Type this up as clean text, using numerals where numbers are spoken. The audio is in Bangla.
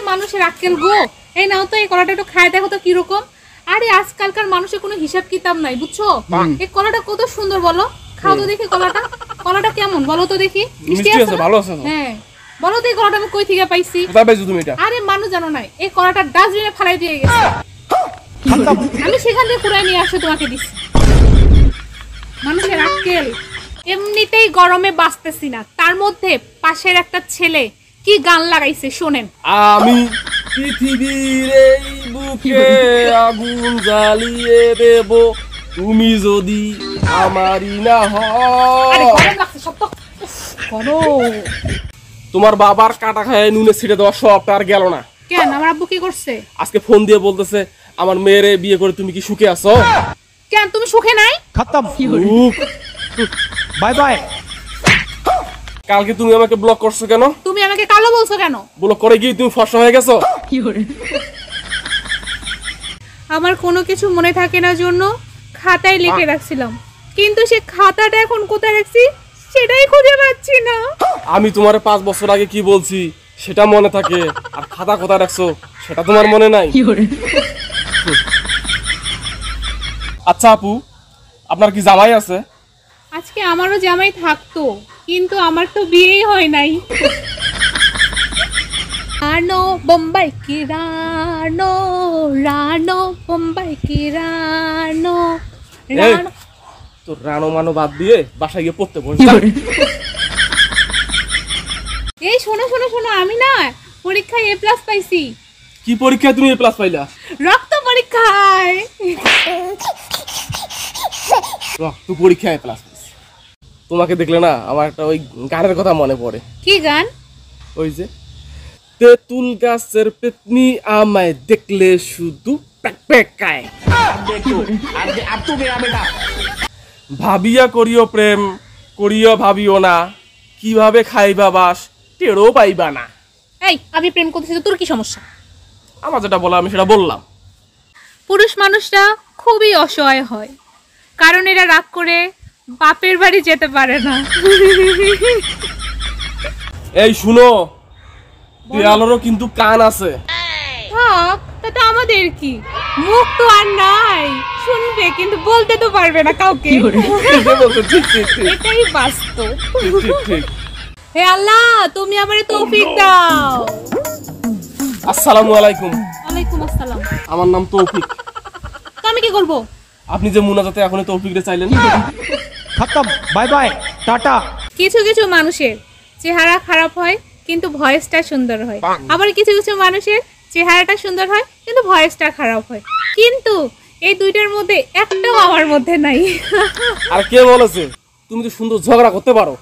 মানুষের আক্কেল গো। এই নাও তো এই কলাটা একটু খায় দেখো তো কিরকম। আরে আজকালকার মানুষের কোনো হিসাব কিতাব নাই বুঝছো। এই কলাটা কত সুন্দর বলো, খাও তো দেখি কলাটা। কলাটা কেমন বলো তো দেখি। মিষ্টি আছে, ভালো আছে তো? হ্যাঁ বলো তো এই কলাটা আমি কই থেকে পাইছি। কোথায় পাইছো তুমি এটা? আরে মানুষ জানো না, এই কলাটা ডাস্টবিনে ফেলাই দিয়ে গেছে। আমি সেখান থেকে কুড়াই নিয়ে আসে তোমাকে দিছি। মানুষের আক্কেল। এমনিতেই গরমে বাঁচতেছি না, তার মধ্যে পাশের একটা ছেলে কি গান লাগাইছে শোনেন। আমি পৃথিবীর এই বুকে আগুন জ্বালিয়ে দেব তুমি যদি আমারই না আরে হও। গরম লাগছে সব তো গরম। তোমার বাবার কাটা খায় নুনে ছিটে দেওয়া সবটা আর গেল না। কেন আমার আব্বু কি করছে? আজকে ফোন দিয়ে বলতেছে আমার মেয়েরে বিয়ে করে তুমি কি সুখে আছো? কেন তুমি সুখে নাই? खत्म উফ, बाय बाय। কালকে তুমি আমাকে ব্লক করছো কেন? তুমি আমাকে কালো বলছো কেন? ব্লক করে গিয়ে তুমি ফর্সা হয়ে গেছো? আমার কোনো কিছু মনে থাকে না জন্য খাতায় লিখে রাখছিলাম, কিন্তু সে খাতাটা এখন কোথায় রাখছি সেটাই খুঁজে পাচ্ছি না। আমি তোমার 5 বছর আগে কি বলছি সেটা মনে থাকে, আর খাতা কোথায় রাখছো সেটা তোমার মনে নাই। আচ্ছা আপু, আপনার কি জামাই আছে? আজকে আমারও জামাই থাকতো, কিন্তু আমার তো বিয়েই হয় নাই। রানো বোম্বাই কি রানো, রানো বোম্বাই কি রানো, রানো। তো রানো মানো বাদ দিয়ে বাসায় গিয়ে পড়তে বসে। এই শোনো শোনো শোনো, আমি না পরীক্ষায় A+ পাইছি। কি পরীক্ষায় তুমি A+ পাইলা? রক্ত পরীক্ষায়। রক্ত পরীক্ষায় A+ পাইছি। তোমাকে দেখলে না আমার একটা ওই গানের কথা মনে পড়ে। কি গান? ওই যে তেঁতুল গাছের পেতনি আমায় দেখলে শুধু প্যাকপ্যাকায়, ভাবিয়া করিও প্রেম করিও ভাবিও না, কিভাবে খাইবা বাস টেরও পাইবা না। এই আমি প্রেম করতেছি তো তোর কি সমস্যা? আমার যেটা বলা আমি সেটা বললাম। পুরুষ মানুষরা খুবই অসহায় হয়, কারণ এরা রাগ করে বাপের বাড়ি যেতে পারে না। এই শুনো, দেয়ালেরও কিন্তু কান আছে। থাক, তাতে আমাদের কি, মুখ তো আর নাই, শুনবে কিন্তু বলতে তো পারবে না কাউকে। ঠিকই বলছো, ঠিক ঠিক ঠিক এটাই বাস্তব। ঠিক ঠিক ঠিক। হে আল্লাহ, তুমি আমারে তৌফিক দাও। আসসালামু আলাইকুম। ওয়ালাইকুম আসসালাম। আমার নাম তৌফিক। তো আমি কি করবো? আপনি যে মুনাজাতে এখনই তৌফিকরে চাইলেন। खत्म बाय बाय टाटा। কিছু কিছু মানুষের চেহারা খারাপ হয় কিন্তু ভয়েসটা সুন্দর হয়, আবার কিছু কিছু মানুষের চেহারাটা সুন্দর হয় কিন্তু ভয়েসটা খারাপ হয়, কিন্তু এই দুইটার মধ্যে একটাও আমার মধ্যে নাই। আর কে বলেছে তুমি তো সুন্দর ঝগড়া করতে পারো?